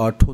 8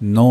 9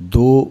2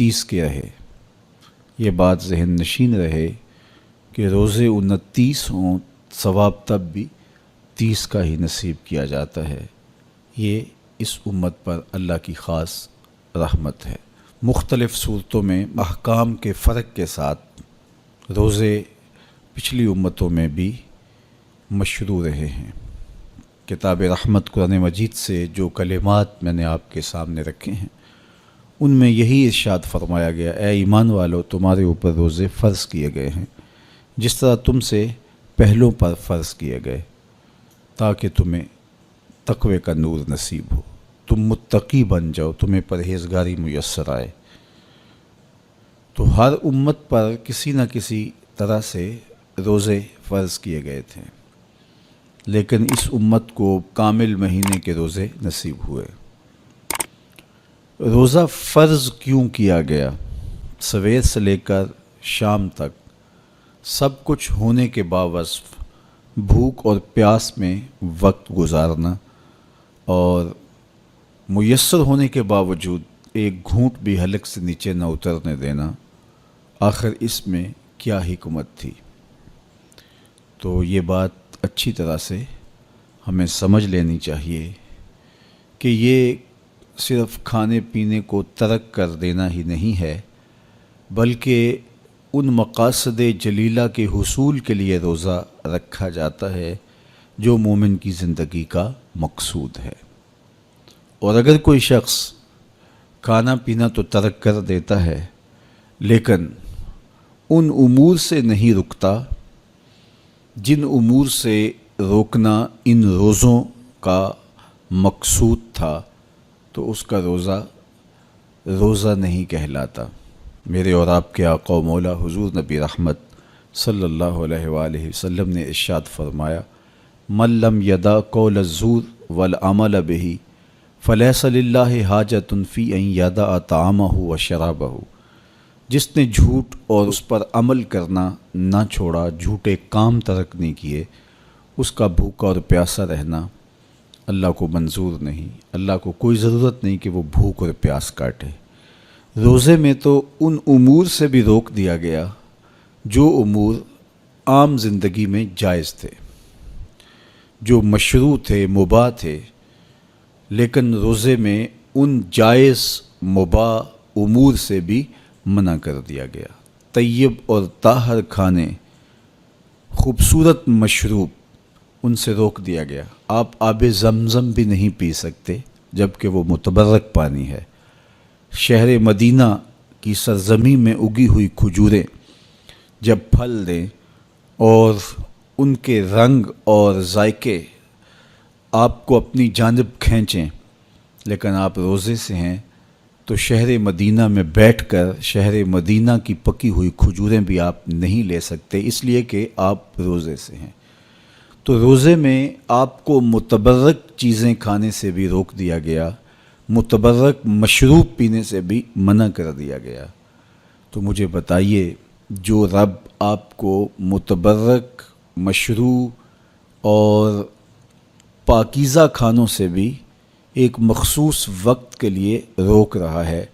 29 کے رہے۔ یہ بات ذہن نشین رہے کہ روزے 29 ہوں ثواب تب بھی 30 کا ہی نصیب کیا جاتا ہے۔ یہ اس امت پر اللہ کی خاص رحمت ہے۔ مختلف صورتوں میں احکام کے فرق کے ساتھ روزے پچھلی امتوں میں بھی مشروع رہے ہیں۔ کتاب رحمت قرآن مجید سے جو کلمات میں نے آپ کے سامنے رکھے ہیں ان میں یہی ارشاد فرمایا گیا، اے ایمان والو تمہارے اوپر روزے فرض کیے گئے ہیں جس طرح تم سے پہلوں پر فرض کیے گئے، تاکہ تمہیں تقوی کا نور نصیب ہو، تم متقی بن جاؤ، تمہیں پرہیزگاری میسر آئے۔ تو ہر امت پر کسی نہ کسی طرح سے روزے فرض کیے گئے تھے، لیکن اس امت کو کامل مہینے کے روزے نصیب ہوئے۔ روزہ فرض کیوں کیا گیا؟ سویر سے لے کر شام تک سب کچھ ہونے کے باوصف بھوک اور پیاس میں وقت گزارنا اور میسر ہونے کے باوجود ایک گھونٹ بھی حلق سے نیچے نہ اترنے دینا، آخر اس میں کیا حکمت تھی؟ تو یہ بات اچھی طرح سے ہمیں سمجھ لینی چاہیے کہ یہ صرف کھانے پینے کو ترک کر دینا ہی نہیں ہے، بلکہ ان مقاصد جلیلہ کے حصول کے لیے روزہ رکھا جاتا ہے جو مومن کی زندگی کا مقصود ہے۔ اور اگر کوئی شخص کھانا پینا تو ترک کر دیتا ہے لیکن ان امور سے نہیں رکتا جن امور سے روکنا ان روزوں کا مقصود تھا، تو اس کا روزہ نہیں کہلاتا۔ میرے اور آپ کے آقا و مولا حضور نبی رحمت صلی اللہ علیہ وآلہ وسلم نے ارشاد فرمایا، من لم یدع قول الزور والعمل بہ فلیس للہ حاجۃ فی ان یدع طعامہ وشرابہ۔ جس نے جھوٹ اور اس پر عمل کرنا نہ چھوڑا، جھوٹے کام ترک نہیں کیے، اس کا بھوکا اور پیاسا رہنا اللہ کو منظور نہیں۔ اللہ کو کوئی ضرورت نہیں کہ وہ بھوک اور پیاس کاٹے۔ روزے میں تو ان امور سے بھی روک دیا گیا جو امور عام زندگی میں جائز تھے، جو مشروع تھے، مباح تھے، لیکن روزے میں ان جائز مباح امور سے بھی منع کر دیا گیا۔ طیب اور طاہر کھانے، خوبصورت مشروب، ان سے روک دیا گیا۔ آپ آب زمزم بھی نہیں پی سکتے جبکہ وہ متبرک پانی ہے۔ شہر مدینہ کی سرزمین میں اگی ہوئی کھجوریں جب پھل دیں اور ان کے رنگ اور ذائقے آپ کو اپنی جانب کھینچیں، لیکن آپ روزے سے ہیں تو شہر مدینہ میں بیٹھ کر شہر مدینہ کی پکی ہوئی کھجوریں بھی آپ نہیں لے سکتے، اس لیے کہ آپ روزے سے ہیں۔ تو روزے میں آپ کو متبرک چیزیں کھانے سے بھی روک دیا گیا، متبرک مشروب پینے سے بھی منع کر دیا گیا۔ تو مجھے بتائیے، جو رب آپ کو متبرک مشروب اور پاکیزہ کھانوں سے بھی ایک مخصوص وقت کے لیے روک رہا ہے،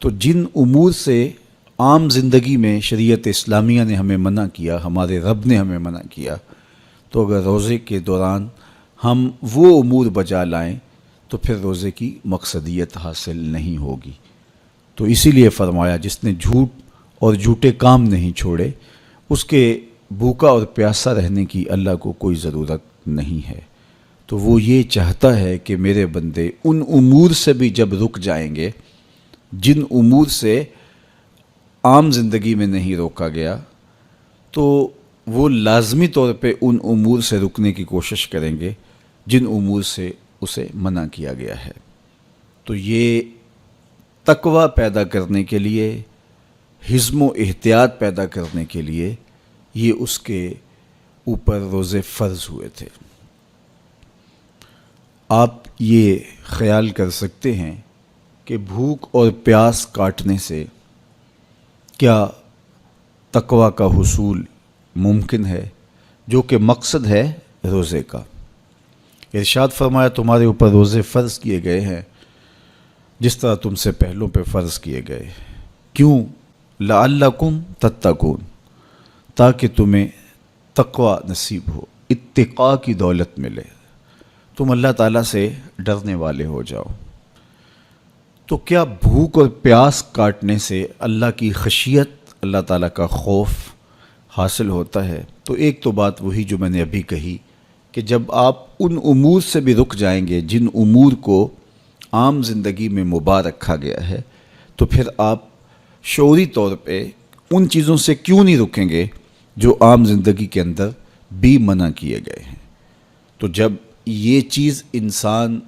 تو جن امور سے عام زندگی میں شریعت اسلامیہ نے ہمیں منع کیا، ہمارے رب نے ہمیں منع کیا، تو اگر روزے کے دوران ہم وہ امور بجا لائیں تو پھر روزے کی مقصدیت حاصل نہیں ہوگی۔ تو اسی لیے فرمایا، جس نے جھوٹ اور جھوٹے کام نہیں چھوڑے، اس کے بھوکا اور پیاسا رہنے کی اللہ کو کوئی ضرورت نہیں ہے۔ تو وہ یہ چاہتا ہے کہ میرے بندے ان امور سے بھی جب رک جائیں گے جن امور سے عام زندگی میں نہیں روکا گیا، تو وہ لازمی طور پہ ان امور سے رکنے کی کوشش کریں گے جن امور سے اسے منع کیا گیا ہے۔ تو یہ تقوی پیدا کرنے کے لیے، حزم و احتیاط پیدا کرنے کے لیے یہ اس کے اوپر روزے فرض ہوئے تھے۔ آپ یہ خیال کر سکتے ہیں کہ بھوک اور پیاس کاٹنے سے کیا تقوی کا حصول ممکن ہے، جو کہ مقصد ہے روزے کا۔ ارشاد فرمایا، تمہارے اوپر روزے فرض کیے گئے ہیں جس طرح تم سے پہلوں پہ فرض کیے گئے۔ کیوں؟ لعلکم تتقون، تاکہ تمہیں تقوی نصیب ہو، اتقاء کی دولت ملے، تم اللہ تعالیٰ سے ڈرنے والے ہو جاؤ۔ تو کیا بھوک اور پیاس کاٹنے سے اللہ کی خشیت، اللہ تعالیٰ کا خوف حاصل ہوتا ہے؟ تو ایک تو بات وہی جو میں نے ابھی کہی کہ جب آپ ان امور سے بھی رک جائیں گے جن امور کو عام زندگی میں مباح رکھا گیا ہے، تو پھر آپ شعوری طور پہ ان چیزوں سے کیوں نہیں رکیں گے جو عام زندگی کے اندر بھی منع کیے گئے ہیں۔ تو جب یہ چیز انسان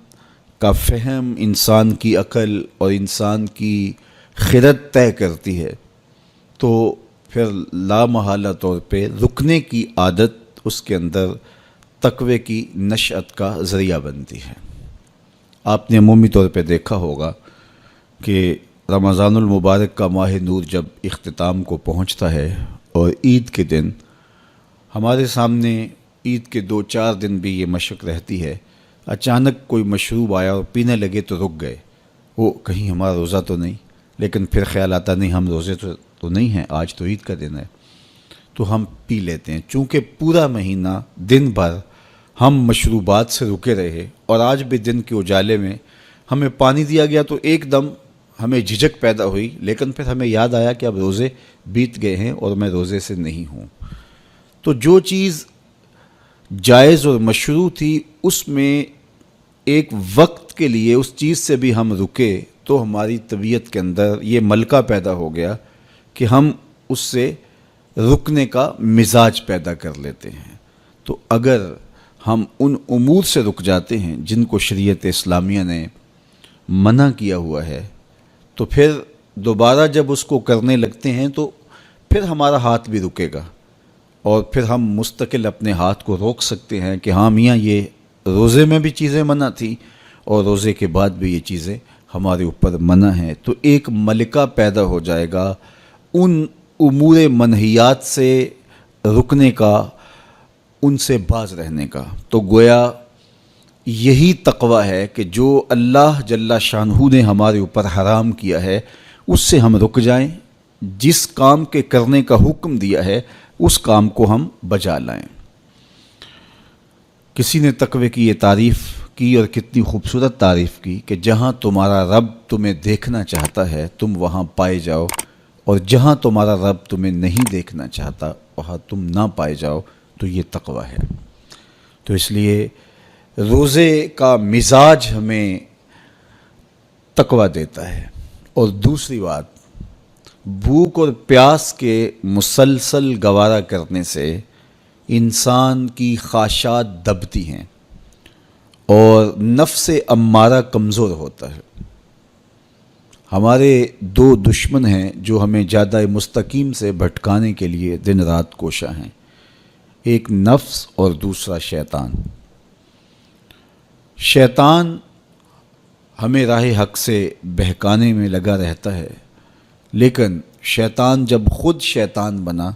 کا فہم، انسان کی عقل اور انسان کی خرد طے کرتی ہے، تو پھر لامحالہ طور پہ رکنے کی عادت اس کے اندر تقوی کی نشأت کا ذریعہ بنتی ہے۔ آپ نے عمومی طور پہ دیکھا ہوگا کہ رمضان المبارک کا ماہ نور جب اختتام کو پہنچتا ہے اور عید کے دن ہمارے سامنے عید کے 2-4 دن بھی یہ مشق رہتی ہے، اچانک کوئی مشروب آیا اور پینے لگے تو رک گئے، وہ کہیں ہمارا روزہ تو نہیں، لیکن پھر خیال آتا نہیں ہم روزے تو نہیں ہیں، آج تو عید کا دن ہے، تو ہم پی لیتے ہیں۔ چونکہ پورا مہینہ دن بھر ہم مشروبات سے رکے رہے اور آج بھی دن کے اجالے میں ہمیں پانی دیا گیا تو ایک دم ہمیں جھجک پیدا ہوئی، لیکن پھر ہمیں یاد آیا کہ اب روزے بیت گئے ہیں اور میں روزے سے نہیں ہوں۔ تو جو چیز جائز اور مشروع تھی اس میں ایک وقت کے لیے اس چیز سے بھی ہم رکے تو ہماری طبیعت کے اندر یہ ملکہ پیدا ہو گیا کہ ہم اس سے رکنے کا مزاج پیدا کر لیتے ہیں۔ تو اگر ہم ان امور سے رک جاتے ہیں جن کو شریعت اسلامیہ نے منع کیا ہوا ہے، تو پھر دوبارہ جب اس کو کرنے لگتے ہیں تو پھر ہمارا ہاتھ بھی رکے گا اور پھر ہم مستقل اپنے ہاتھ کو روک سکتے ہیں کہ ہاں میاں یہ روزے میں بھی چیزیں منع تھیں اور روزے کے بعد بھی یہ چیزیں ہمارے اوپر منع ہیں۔ تو ایک ملکہ پیدا ہو جائے گا ان امور منہیات سے رکنے کا، ان سے باز رہنے کا۔ تو گویا یہی تقوی ہے کہ جو اللہ جل شانہ نے ہمارے اوپر حرام کیا ہے اس سے ہم رک جائیں، جس کام کے کرنے کا حکم دیا ہے اس کام کو ہم بجا لائیں۔ کسی نے تقوی کی یہ تعریف کی اور کتنی خوبصورت تعریف کی کہ جہاں تمہارا رب تمہیں دیکھنا چاہتا ہے تم وہاں پائے جاؤ، اور جہاں تمہارا رب تمہیں نہیں دیکھنا چاہتا وہاں تم نہ پائے جاؤ، تو یہ تقوی ہے۔ تو اس لیے روزے کا مزاج ہمیں تقوی دیتا ہے۔ اور دوسری بات، بھوک اور پیاس کے مسلسل گوارا کرنے سے انسان کی خواہشات دبتی ہیں اور نفس امارہ کمزور ہوتا ہے۔ ہمارے 2 دشمن ہیں جو ہمیں جادہ مستقیم سے بھٹکانے کے لیے دن رات کوشاں ہیں، ایک نفس اور دوسرا شیطان۔ شیطان ہمیں راہ حق سے بہکانے میں لگا رہتا ہے، لیکن شیطان جب خود شیطان بنا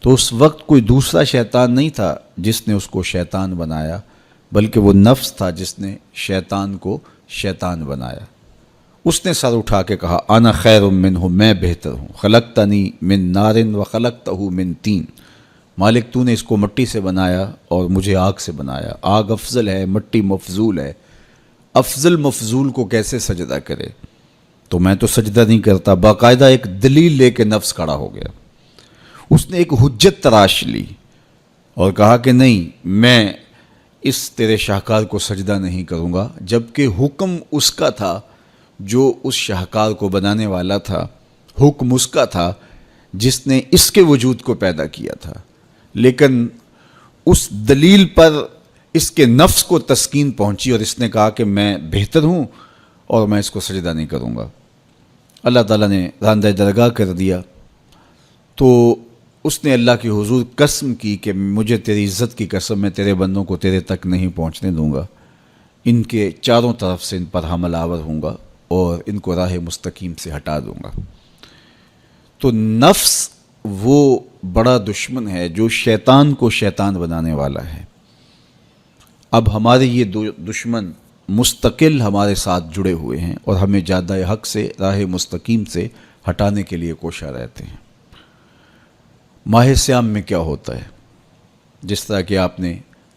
تو اس وقت کوئی دوسرا شیطان نہیں تھا جس نے اس کو شیطان بنایا، بلکہ وہ نفس تھا جس نے شیطان کو شیطان بنایا۔ اس نے سر اٹھا کے کہا انا خیر منہ، میں بہتر ہوں، خلقتنی من نار و خلقتہ من طین، مالک تو نے اس کو مٹی سے بنایا اور مجھے آگ سے بنایا، آگ افضل ہے، مٹی مفضول ہے، افضل مفضول کو کیسے سجدہ کرے؟ تو میں تو سجدہ نہیں کرتا۔ باقاعدہ ایک دلیل لے کے نفس کھڑا ہو گیا، اس نے ایک حجت تراش لی اور کہا کہ نہیں، میں اس تیرے شاہکار کو سجدہ نہیں کروں گا، جبکہ حکم اس کا تھا جو اس شاہکار کو بنانے والا تھا، حکم اس کا تھا جس نے اس کے وجود کو پیدا کیا تھا، لیکن اس دلیل پر اس کے نفس کو تسکین پہنچی اور اس نے کہا کہ میں بہتر ہوں اور میں اس کو سجدہ نہیں کروں گا۔ اللہ تعالیٰ نے راندہ درگاہ کر دیا، تو اس نے اللہ کے حضور قسم کی کہ مجھے تیری عزت کی قسم، میں تیرے بندوں کو تیرے تک نہیں پہنچنے دوں گا، ان کے چاروں طرف سے ان پر حمل آور ہوں گا اور ان کو راہ مستقیم سے ہٹا دوں گا۔ تو نفس وہ بڑا دشمن ہے جو شیطان کو شیطان بنانے والا ہے۔ اب ہمارے یہ دشمن مستقل ہمارے ساتھ جڑے ہوئے ہیں اور ہمیں جادہ حق سے، راہ مستقیم سے ہٹانے کے لیے کوشاں رہتے ہیں۔ ماہ صیام میں کیا ہوتا ہے؟ جس طرح کہ آپ نے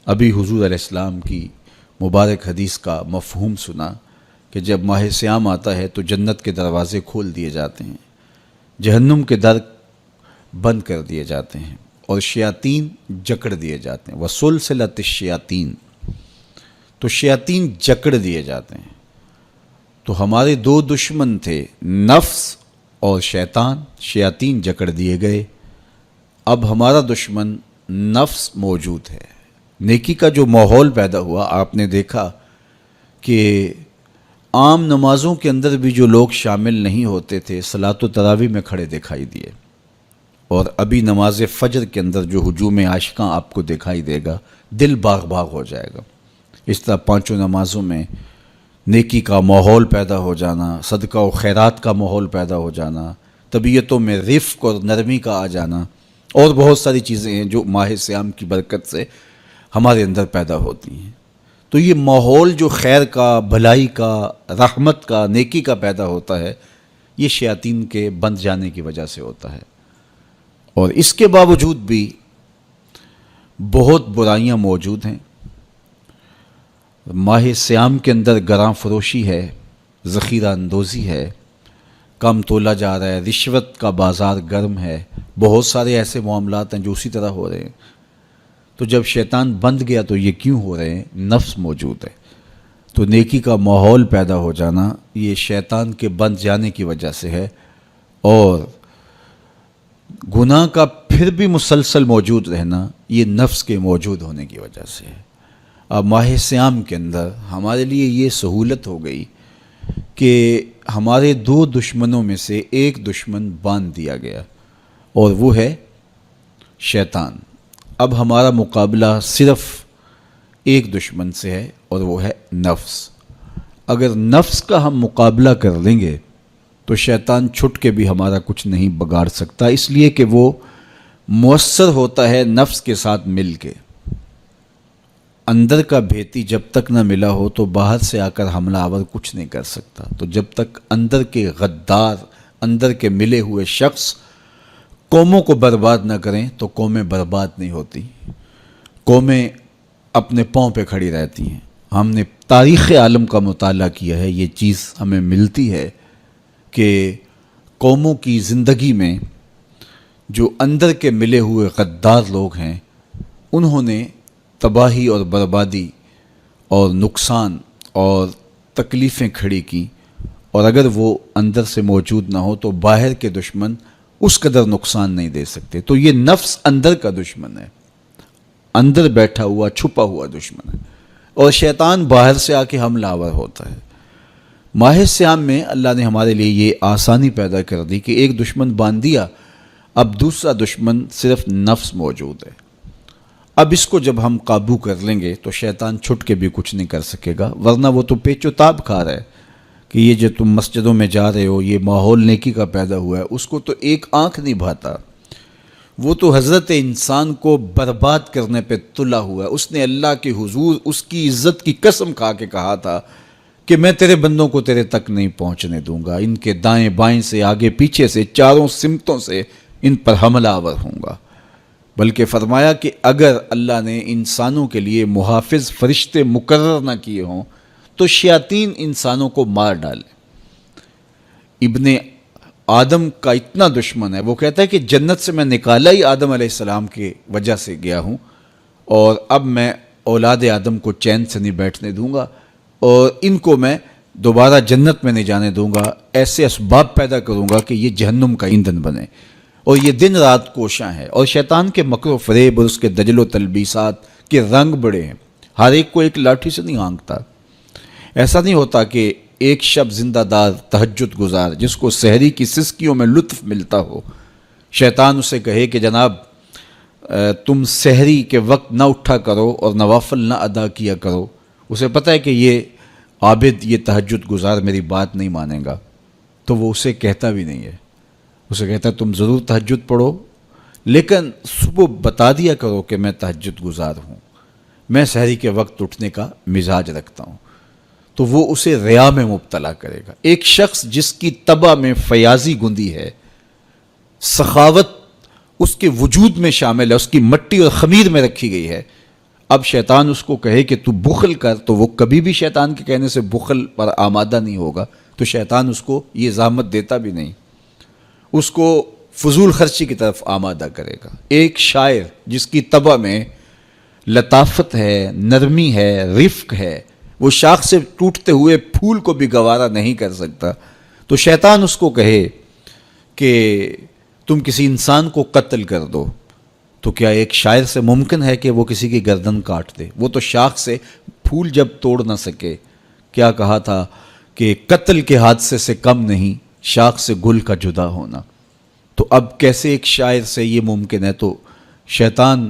ابھی حضور علیہ السلام کی مبارک حدیث کا مفہوم سنا کہ جب ماہ صیام آتا ہے تو جنت کے دروازے کھول دیے جاتے ہیں، جہنم کے در بند کر دیے جاتے ہیں اور شیاطین جکڑ دیے جاتے ہیں۔ وسلسلۃ الشیاطین، تو شیاطین جکڑ دیے جاتے ہیں۔ تو ہمارے دو دشمن تھے، نفس اور شیطان، شیاطین جکڑ دیے گئے۔ اب ہمارا دشمن نفس موجود ہے۔ نیکی کا جو ماحول پیدا ہوا، آپ نے دیکھا کہ عام نمازوں کے اندر بھی جو لوگ شامل نہیں ہوتے تھے صلاۃ و تراویح میں کھڑے دکھائی دیے، اور ابھی نماز فجر کے اندر جو ہجوم عاشقاں آپ کو دکھائی دے گا، دل باغ باغ ہو جائے گا۔ اس طرح پانچوں نمازوں میں نیکی کا ماحول پیدا ہو جانا، صدقہ و خیرات کا ماحول پیدا ہو جانا، طبیعتوں میں رفق اور نرمی کا آ جانا، اور بہت ساری چیزیں ہیں جو ماہ صیام کی برکت سے ہمارے اندر پیدا ہوتی ہیں۔ تو یہ ماحول جو خیر کا، بھلائی کا، رحمت کا، نیکی کا پیدا ہوتا ہے، یہ شیاطین کے بند جانے کی وجہ سے ہوتا ہے۔ اور اس کے باوجود بھی بہت برائیاں موجود ہیں۔ ماہ صیام کے اندر گراں فروشی ہے، ذخیرہ اندوزی ہے، کم تولا جا رہا ہے، رشوت کا بازار گرم ہے، بہت سارے ایسے معاملات ہیں جو اسی طرح ہو رہے ہیں۔ تو جب شیطان بند گیا تو یہ کیوں ہو رہے ہیں؟ نفس موجود ہے۔ تو نیکی کا ماحول پیدا ہو جانا یہ شیطان کے بند جانے کی وجہ سے ہے، اور گناہ کا پھر بھی مسلسل موجود رہنا یہ نفس کے موجود ہونے کی وجہ سے ہے۔ اب ماہ صیام کے اندر ہمارے لیے یہ سہولت ہو گئی کہ ہمارے دو دشمنوں میں سے ایک دشمن باندھ دیا گیا، اور وہ ہے شیطان۔ اب ہمارا مقابلہ صرف ایک دشمن سے ہے، اور وہ ہے نفس۔ اگر نفس کا ہم مقابلہ کر لیں گے تو شیطان چھٹ کے بھی ہمارا کچھ نہیں بگاڑ سکتا، اس لیے کہ وہ مؤثر ہوتا ہے نفس کے ساتھ مل کے۔ اندر کا بھیتی جب تک نہ ملا ہو تو باہر سے آ کر حملہ آور کچھ نہیں کر سکتا۔ تو جب تک اندر کے غدار، اندر کے ملے ہوئے شخص قوموں کو برباد نہ کریں تو قومیں برباد نہیں ہوتی، قومیں اپنے پاؤں پہ کھڑی رہتی ہیں۔ ہم نے تاریخ عالم کا مطالعہ کیا ہے، یہ چیز ہمیں ملتی ہے کہ قوموں کی زندگی میں جو اندر کے ملے ہوئے غدار لوگ ہیں، انہوں نے تباہی اور بربادی اور نقصان اور تکلیفیں کھڑی کی، اور اگر وہ اندر سے موجود نہ ہو تو باہر کے دشمن اس قدر نقصان نہیں دے سکتے۔ تو یہ نفس اندر کا دشمن ہے، اندر بیٹھا ہوا چھپا ہوا دشمن ہے، اور شیطان باہر سے آ کے حملہ آور ہوتا ہے۔ ماہ صیام میں اللہ نے ہمارے لیے یہ آسانی پیدا کر دی کہ ایک دشمن باندھ دیا، اب دوسرا دشمن صرف نفس موجود ہے۔ اب اس کو جب ہم قابو کر لیں گے تو شیطان چھٹ کے بھی کچھ نہیں کر سکے گا، ورنہ وہ تو پیچ و تاب کھا رہا ہے کہ یہ جو تم مسجدوں میں جا رہے ہو، یہ ماحول نیکی کا پیدا ہوا ہے، اس کو تو ایک آنکھ نہیں بھاتا۔ وہ تو حضرت انسان کو برباد کرنے پہ تلا ہوا ہے۔ اس نے اللہ کے حضور اس کی عزت کی قسم کھا کے کہا تھا کہ میں تیرے بندوں کو تیرے تک نہیں پہنچنے دوں گا، ان کے دائیں بائیں سے، آگے پیچھے سے، چاروں سمتوں سے ان پر حملہ آور ہوں گا۔ بلکہ فرمایا کہ اگر اللہ نے انسانوں کے لیے محافظ فرشتے مقرر نہ کیے ہوں تو شیاطین انسانوں کو مار ڈالے۔ ابن آدم کا اتنا دشمن ہے، وہ کہتا ہے کہ جنت سے میں نکالا ہی آدم علیہ السلام کی وجہ سے گیا ہوں، اور اب میں اولاد آدم کو چین سے نہیں بیٹھنے دوں گا، اور ان کو میں دوبارہ جنت میں نہیں جانے دوں گا، ایسے اسباب پیدا کروں گا کہ یہ جہنم کا ایندھن بنے، اور یہ دن رات کوشاں ہے۔ اور شیطان کے مکر و فریب اور اس کے دجل و تلبیسات کے رنگ بڑے ہیں، ہر ایک کو ایک لاٹھی سے نہیں ہانکتا۔ ایسا نہیں ہوتا کہ ایک شب زندہ دار تہجد گزار جس کو سحری کی سسکیوں میں لطف ملتا ہو، شیطان اسے کہے کہ جناب تم سحری کے وقت نہ اٹھا کرو اور نوافل نہ ادا کیا کرو، اسے پتہ ہے کہ یہ عابد، یہ تہجد گزار میری بات نہیں مانے گا، تو وہ اسے کہتا بھی نہیں ہے۔ اسے کہتا ہے تم ضرور تہجد پڑھو، لیکن صبح بتا دیا کرو کہ میں تہجد گزار ہوں، میں سحری کے وقت اٹھنے کا مزاج رکھتا ہوں۔ تو وہ اسے ریا میں مبتلا کرے گا۔ ایک شخص جس کی طبع میں فیاضی گندی ہے، سخاوت اس کے وجود میں شامل ہے، اس کی مٹی اور خمیر میں رکھی گئی ہے، اب شیطان اس کو کہے کہ تو بخل کر، تو وہ کبھی بھی شیطان کے کہنے سے بخل پر آمادہ نہیں ہوگا، تو شیطان اس کو یہ زحمت دیتا بھی نہیں، اس کو فضول خرچی کی طرف آمادہ کرے گا۔ ایک شاعر جس کی طبع میں لطافت ہے، نرمی ہے، رفق ہے، وہ شاخ سے ٹوٹتے ہوئے پھول کو بھی گوارا نہیں کر سکتا، تو شیطان اس کو کہے کہ تم کسی انسان کو قتل کر دو، تو کیا ایک شاعر سے ممکن ہے کہ وہ کسی کی گردن کاٹ دے؟ وہ تو شاخ سے پھول جب توڑ نہ سکے، کیا کہا تھا کہ قتل کے حادثے سے کم نہیں شاخ سے گل کا جدا ہونا، تو اب کیسے ایک شاعر سے یہ ممکن ہے؟ تو شیطان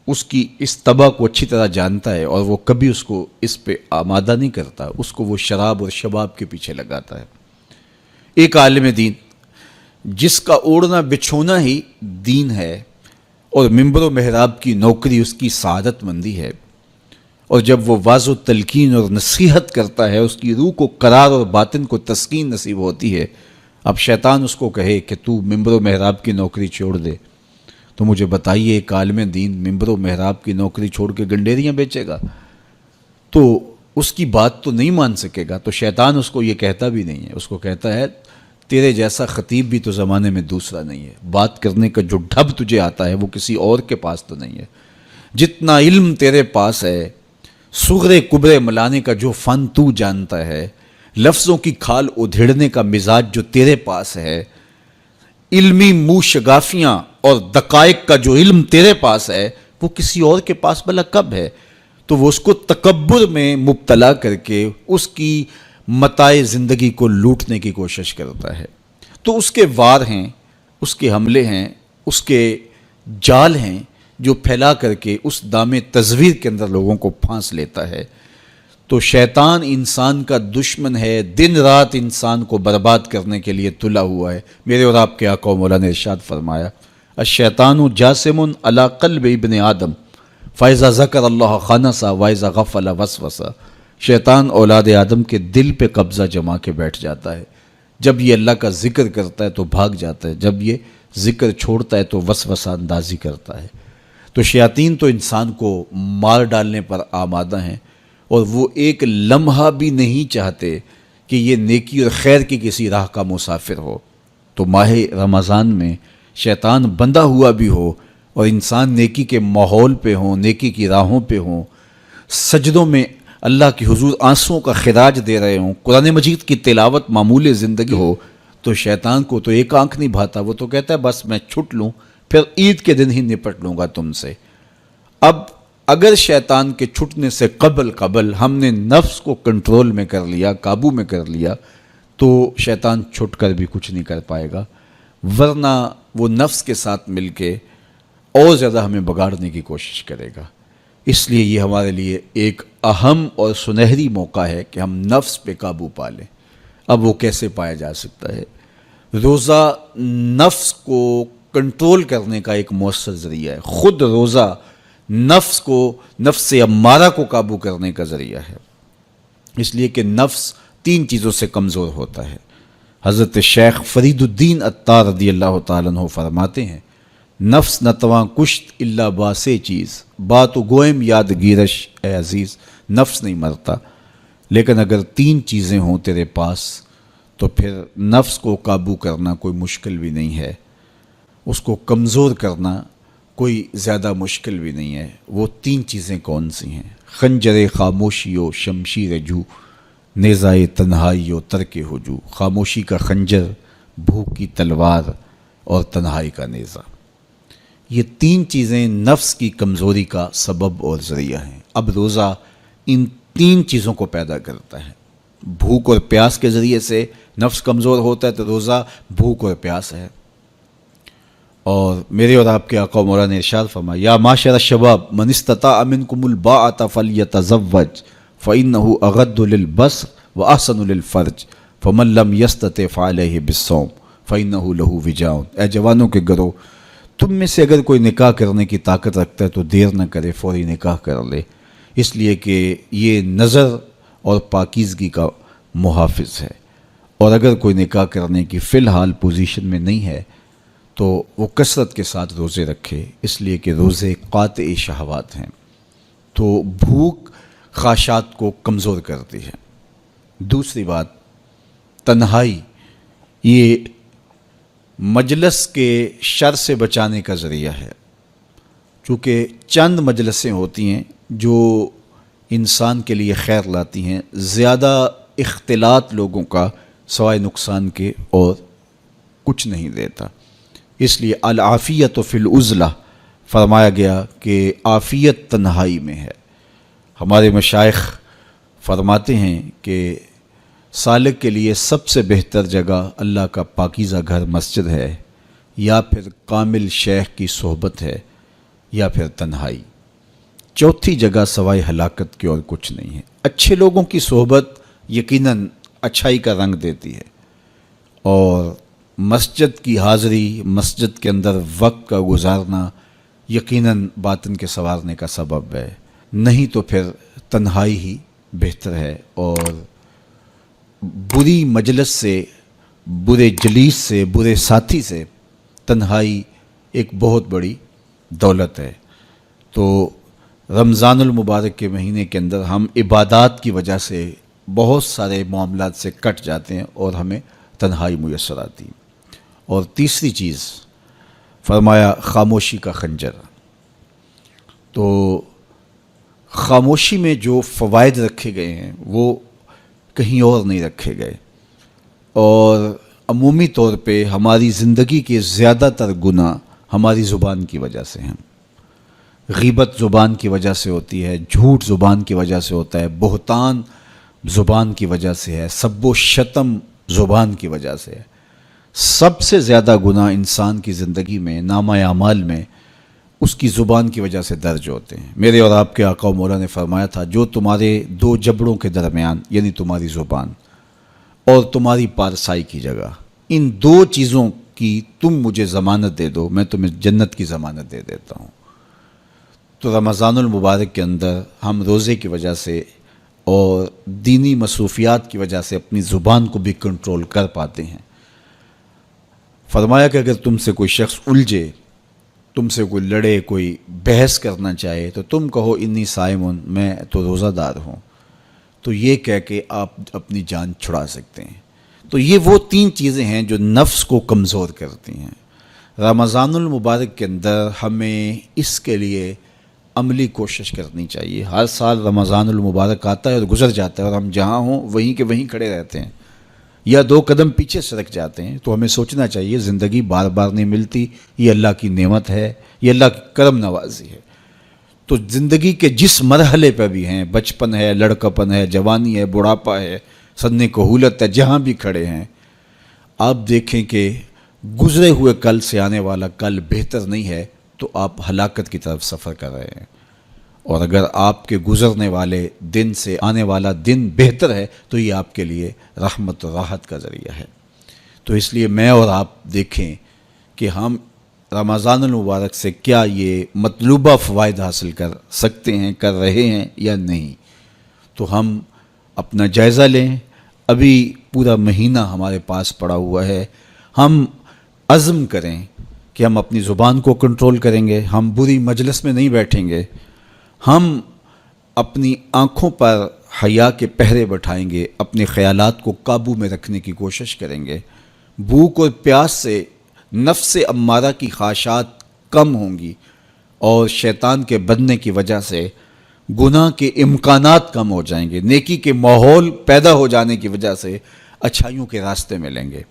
اس کی اس طبع کو اچھی طرح جانتا ہے اور وہ کبھی اس کو اس پہ آمادہ نہیں کرتا، اس کو وہ شراب اور شباب کے پیچھے لگاتا ہے۔ ایک عالم دین جس کا اوڑھنا بچھونا ہی دین ہے اور منبر و محراب کی نوکری اس کی سعادت مندی ہے، اور جب وہ واضح و تلقین اور نصیحت کرتا ہے اس کی روح کو قرار اور باطن کو تسکین نصیب ہوتی ہے، اب شیطان اس کو کہے کہ تو منبر و محراب کی نوکری چھوڑ دے، تو مجھے بتائیے ایک عالم دین منبر و محراب کی نوکری چھوڑ کے گنڈیریاں بیچے گا تو اس کی بات تو نہیں مان سکے گا، تو شیطان اس کو یہ کہتا بھی نہیں ہے، اس کو کہتا ہے تیرے جیسا خطیب بھی تو زمانے میں دوسرا نہیں ہے، بات کرنے کا جو ڈھب تجھے آتا ہے وہ کسی اور کے پاس تو نہیں ہے، جتنا علم تیرے پاس ہے، صغرے کبرے ملانے کا جو فن تو جانتا ہے، لفظوں کی کھال ادھیڑنے کا مزاج جو تیرے پاس ہے، علمی منہ شگافیاں اور دقائق کا جو علم تیرے پاس ہے وہ کسی اور کے پاس بھلا کب ہے؟ تو وہ اس کو تکبر میں مبتلا کر کے اس کی متاع زندگی کو لوٹنے کی کوشش کرتا ہے۔ تو اس کے وار ہیں، اس کے حملے ہیں، اس کے جال ہیں جو پھیلا کر کے اس دام تزویر کے اندر لوگوں کو پھانس لیتا ہے۔ تو شیطان انسان کا دشمن ہے، دن رات انسان کو برباد کرنے کے لیے تلا ہوا ہے۔ میرے اور آپ کے آقا و مولا نے ارشاد فرمایا الشیطان جاسم علی قلب ابن آدم فاذا ذکر اللہ خنس واذا غفل وسوس، شیطان اولاد آدم کے دل پہ قبضہ جما کے بیٹھ جاتا ہے، جب یہ اللہ کا ذکر کرتا ہے تو بھاگ جاتا ہے، جب یہ ذکر چھوڑتا ہے تو وسوسہ اندازی کرتا ہے۔ تو شیاطین تو انسان کو مار ڈالنے پر آمادہ ہیں، اور وہ ایک لمحہ بھی نہیں چاہتے کہ یہ نیکی اور خیر کی کسی راہ کا مسافر ہو۔ تو ماہ رمضان میں شیطان بندہ ہوا بھی ہو اور انسان نیکی کے ماحول پہ ہوں، نیکی کی راہوں پہ ہوں، سجدوں میں اللہ کی حضور آنسوؤں کا خراج دے رہے ہوں، قرآن مجید کی تلاوت معمول زندگی ہو، تو شیطان کو تو ایک آنکھ نہیں بھاتا، وہ تو کہتا ہے بس میں چھٹ لوں، پھر عید کے دن ہی نپٹ لوں گا تم سے۔ اب اگر شیطان کے چھٹنے سے قبل ہم نے نفس کو کنٹرول میں کر لیا، قابو میں کر لیا، تو شیطان چھٹ کر بھی کچھ نہیں کر پائے گا، ورنہ وہ نفس کے ساتھ مل کے اور زیادہ ہمیں بگاڑنے کی کوشش کرے گا۔ اس لیے یہ ہمارے لیے ایک اہم اور سنہری موقع ہے کہ ہم نفس پہ قابو پا لیں۔ اب وہ کیسے پایا جا سکتا ہے؟ روزہ نفس کو کنٹرول کرنے کا ایک مؤثر ذریعہ ہے، خود روزہ نفس کو، نفس امارہ کو قابو کرنے کا ذریعہ ہے، اس لیے کہ نفس 3 چیزوں سے کمزور ہوتا ہے۔ حضرت شیخ فرید الدین عطار رضی اللہ تعالیٰ عنہ فرماتے ہیں نفس نتواں کشت اللہ باسے چیز، بات و گوئم یاد گیرش اے عزیز، نفس نہیں مرتا، لیکن اگر 3 چیزیں ہوں تیرے پاس تو پھر نفس کو قابو کرنا کوئی مشکل بھی نہیں ہے، اس کو کمزور کرنا کوئی زیادہ مشکل بھی نہیں ہے۔ وہ 3 چیزیں کون سی ہیں؟ خنجر خاموشی و شمشیر جو، نیزائے تنہائی و ترک ہجو، خاموشی کا خنجر، بھوک کی تلوار اور تنہائی کا نیزہ۔ یہ 3 چیزیں نفس کی کمزوری کا سبب اور ذریعہ ہیں۔ اب روزہ ان 3 چیزوں کو پیدا کرتا ہے۔ بھوک اور پیاس کے ذریعے سے نفس کمزور ہوتا ہے، تو روزہ بھوک اور پیاس ہے۔ اور میرے اور آپ کے آقا و مولا نے ارشاد فرمایا یا معاشر الشباب من استطاع منکم الباءۃ فلیتزوج فإنہ اغض للبصر واحسن للفرج فمن لم یستطع فعلیہ بالصوم فإنہ لہ وجاء۔ اے جوانوں کے گروہ، تم میں سے اگر کوئی نکاح کرنے کی طاقت رکھتا ہے تو دیر نہ کرے، فوری نکاح کر لے، اس لیے کہ یہ نظر اور پاکیزگی کا محافظ ہے، اور اگر کوئی نکاح کرنے کی فی الحال پوزیشن میں نہیں ہے تو وہ کثرت کے ساتھ روزے رکھے، اس لیے کہ روزے قاطع شہوات ہیں، تو بھوک خواہشات کو کمزور کرتی ہے۔ دوسری بات، تنہائی یہ مجلس کے شر سے بچانے کا ذریعہ ہے، چونکہ چند مجلسیں ہوتی ہیں جو انسان کے لیے خیر لاتی ہیں، زیادہ اختلاط لوگوں کا سوائے نقصان کے اور کچھ نہیں دیتا۔ اس لیے العافیت فی العزلہ فرمایا گیا کہ عافیت تنہائی میں ہے۔ ہمارے مشائخ فرماتے ہیں کہ سالک کے لیے سب سے بہتر جگہ اللہ کا پاکیزہ گھر مسجد ہے، یا پھر کامل شیخ کی صحبت ہے، یا پھر تنہائی۔ چوتھی جگہ سوائے ہلاکت کے اور کچھ نہیں ہے۔ اچھے لوگوں کی صحبت یقیناً اچھائی کا رنگ دیتی ہے، اور مسجد کی حاضری، مسجد کے اندر وقت کا گزارنا یقیناً باطن کے سنوارنے کا سبب ہے، نہیں تو پھر تنہائی ہی بہتر ہے۔ اور بری مجلس سے، برے جلیس سے، برے ساتھی سے تنہائی ایک بہت بڑی دولت ہے۔ تو رمضان المبارک کے مہینے کے اندر ہم عبادات کی وجہ سے بہت سارے معاملات سے کٹ جاتے ہیں اور ہمیں تنہائی میسر آتی ہے۔ اور تیسری چیز فرمایا خاموشی کا خنجر۔ تو خاموشی میں جو فوائد رکھے گئے ہیں وہ کہیں اور نہیں رکھے گئے، اور عمومی طور پہ ہماری زندگی کے زیادہ تر گناہ ہماری زبان کی وجہ سے ہیں۔ غیبت زبان کی وجہ سے ہوتی ہے، جھوٹ زبان کی وجہ سے ہوتا ہے، بہتان زبان کی وجہ سے ہے، سب و شتم زبان کی وجہ سے ہے۔ سب سے زیادہ گناہ انسان کی زندگی میں، نامہ اعمال میں، اس کی زبان کی وجہ سے درج ہوتے ہیں۔ میرے اور آپ کے آقا و مولا نے فرمایا تھا، جو تمہارے دو جبڑوں کے درمیان، یعنی تمہاری زبان اور تمہاری پارسائی کی جگہ، ان دو چیزوں کی تم مجھے ضمانت دے دو، میں تمہیں جنت کی ضمانت دے دیتا ہوں۔ تو رمضان المبارک کے اندر ہم روزے کی وجہ سے اور دینی مصروفیات کی وجہ سے اپنی زبان کو بھی کنٹرول کر پاتے ہیں۔ فرمایا کہ اگر تم سے کوئی شخص الجھے، تم سے کوئی لڑے، کوئی بحث کرنا چاہے، تو تم کہو انی صائمٌ، میں تو روزہ دار ہوں، تو یہ کہہ کے آپ اپنی جان چھڑا سکتے ہیں۔ تو یہ وہ تین چیزیں ہیں جو نفس کو کمزور کرتی ہیں۔ رمضان المبارک کے اندر ہمیں اس کے لیے عملی کوشش کرنی چاہیے۔ ہر سال رمضان المبارک آتا ہے اور گزر جاتا ہے، اور ہم جہاں ہوں وہیں کے وہیں کھڑے رہتے ہیں، یا دو قدم پیچھے سرک جاتے ہیں۔ تو ہمیں سوچنا چاہیے زندگی بار بار نہیں ملتی، یہ اللہ کی نعمت ہے، یہ اللہ کی کرم نوازی ہے۔ تو زندگی کے جس مرحلے پہ بھی ہیں، بچپن ہے، لڑکپن ہے، جوانی ہے، بڑھاپا ہے، سن کہولت ہے، جہاں بھی کھڑے ہیں، آپ دیکھیں کہ گزرے ہوئے کل سے آنے والا کل بہتر نہیں ہے، تو آپ ہلاکت کی طرف سفر کر رہے ہیں۔ اور اگر آپ کے گزرنے والے دن سے آنے والا دن بہتر ہے تو یہ آپ کے لیے رحمت و راحت کا ذریعہ ہے۔ تو اس لیے میں اور آپ دیکھیں کہ ہم رمضان المبارک سے کیا یہ مطلوبہ فوائد حاصل کر سکتے ہیں، کر رہے ہیں یا نہیں۔ تو ہم اپنا جائزہ لیں۔ ابھی پورا مہینہ ہمارے پاس پڑا ہوا ہے، ہم عزم کریں کہ ہم اپنی زبان کو کنٹرول کریں گے، ہم بری مجلس میں نہیں بیٹھیں گے، ہم اپنی آنکھوں پر حیا کے پہرے بٹھائیں گے، اپنے خیالات کو قابو میں رکھنے کی کوشش کریں گے۔ بھوک اور پیاس سے نفس امارہ کی خواہشات کم ہوں گی، اور شیطان کے بننے کی وجہ سے گناہ کے امکانات کم ہو جائیں گے، نیکی کے ماحول پیدا ہو جانے کی وجہ سے اچھائیوں کے راستے ملیں گے۔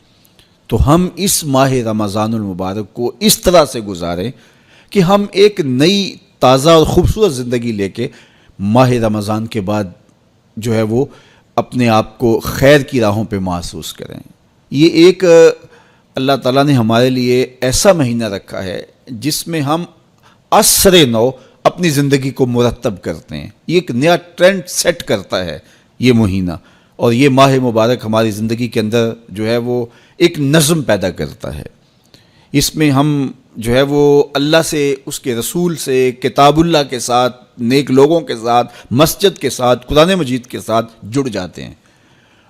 تو ہم اس ماہ رمضان المبارک کو اس طرح سے گزاریں کہ ہم ایک نئی تازہ اور خوبصورت زندگی لے کے ماہ رمضان کے بعد جو ہے وہ اپنے آپ کو خیر کی راہوں پہ محسوس کریں۔ یہ ایک اللہ تعالیٰ نے ہمارے لیے ایسا مہینہ رکھا ہے جس میں ہم عصر نو اپنی زندگی کو مرتب کرتے ہیں۔ یہ ایک نیا ٹرینڈ سیٹ کرتا ہے یہ مہینہ، اور یہ ماہ مبارک ہماری زندگی کے اندر جو ہے وہ ایک نظم پیدا کرتا ہے۔ اس میں ہم جو ہے وہ اللہ سے، اس کے رسول سے، کتاب اللہ کے ساتھ، نیک لوگوں کے ساتھ، مسجد کے ساتھ، قرآن مجید کے ساتھ جڑ جاتے ہیں۔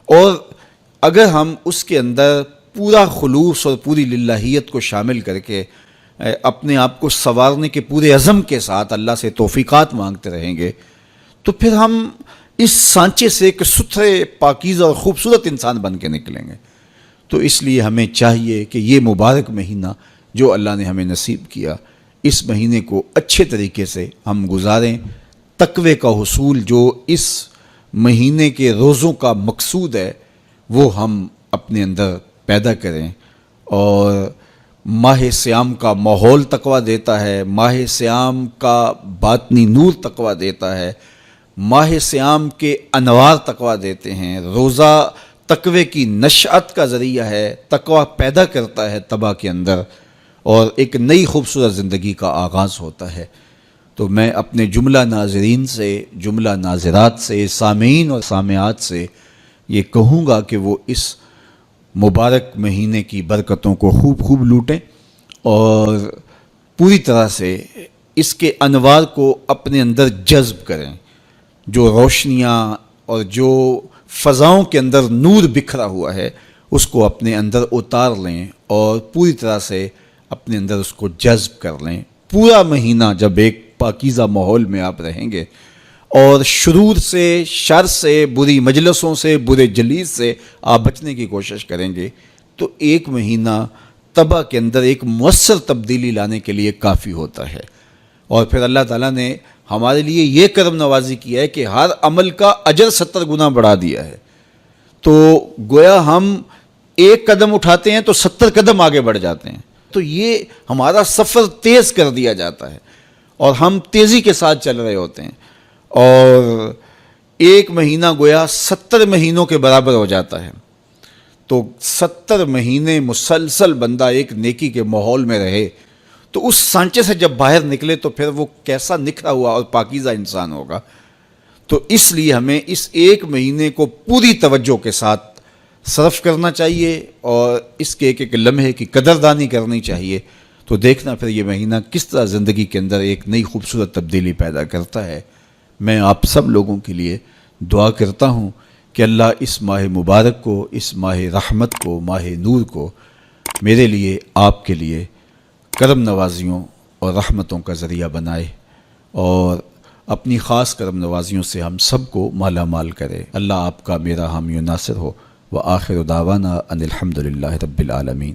اور اگر ہم اس کے اندر پورا خلوص اور پوری للہیت کو شامل کر کے اپنے آپ کو سنوارنے کے پورے عزم کے ساتھ اللہ سے توفیقات مانگتے رہیں گے تو پھر ہم اس سانچے سے ایک ستھرے، پاکیزہ اور خوبصورت انسان بن کے نکلیں گے۔ تو اس لیے ہمیں چاہیے کہ یہ مبارک مہینہ جو اللہ نے ہمیں نصیب کیا، اس مہینے کو اچھے طریقے سے ہم گزاریں۔ تقوی کا حصول جو اس مہینے کے روزوں کا مقصود ہے وہ ہم اپنے اندر پیدا کریں، اور ماہ صیام کا ماحول تقویٰ دیتا ہے، ماہ صیام کا باطنی نور تقویٰ دیتا ہے، ماہ صیام کے انوار تقویٰ دیتے ہیں۔ روزہ تقوی کی نشأت کا ذریعہ ہے، تقویٰ پیدا کرتا ہے طبع کے اندر، اور ایک نئی خوبصورت زندگی کا آغاز ہوتا ہے۔ تو میں اپنے جملہ ناظرین سے، جملہ ناظرات سے، سامعین اور سامعات سے یہ کہوں گا کہ وہ اس مبارک مہینے کی برکتوں کو خوب لوٹیں، اور پوری طرح سے اس کے انوار کو اپنے اندر جذب کریں۔ جو روشنیاں اور جو فضاؤں کے اندر نور بکھرا ہوا ہے اس کو اپنے اندر اتار لیں، اور پوری طرح سے اپنے اندر اس کو جذب کر لیں۔ پورا مہینہ جب ایک پاکیزہ ماحول میں آپ رہیں گے اور شرور سے، شر سے، بری مجلسوں سے، برے جلیس سے آپ بچنے کی کوشش کریں گے تو ایک مہینہ طبع کے اندر ایک مؤثر تبدیلی لانے کے لیے کافی ہوتا ہے۔ اور پھر اللہ تعالیٰ نے ہمارے لیے یہ کرم نوازی کیا ہے کہ ہر عمل کا اجر 70 گنا بڑھا دیا ہے۔ تو گویا ہم ایک قدم اٹھاتے ہیں تو 70 قدم آگے بڑھ جاتے ہیں۔ تو یہ ہمارا سفر تیز کر دیا جاتا ہے اور ہم تیزی کے ساتھ چل رہے ہوتے ہیں، اور ایک مہینہ گویا 70 مہینوں کے برابر ہو جاتا ہے۔ تو 70 مہینے مسلسل بندہ ایک نیکی کے ماحول میں رہے تو اس سانچے سے جب باہر نکلے تو پھر وہ کیسا نکھرا ہوا اور پاکیزہ انسان ہوگا۔ تو اس لیے ہمیں اس ایک مہینے کو پوری توجہ کے ساتھ صرف کرنا چاہیے، اور اس کے ایک لمحے کی قدردانی کرنی چاہیے۔ تو دیکھنا پھر یہ مہینہ کس طرح زندگی کے اندر ایک نئی خوبصورت تبدیلی پیدا کرتا ہے۔ میں آپ سب لوگوں کے لیے دعا کرتا ہوں کہ اللہ اس ماہ مبارک کو، اس ماہ رحمت کو، ماہ نور کو میرے لیے، آپ کے لیے کرم نوازیوں اور رحمتوں کا ذریعہ بنائے، اور اپنی خاص کرم نوازیوں سے ہم سب کو مالا مال کرے۔ اللہ آپ کا میرا حامی و ناصر ہو۔ وآخر دعوانا ان الحمد للہ رب العالمین۔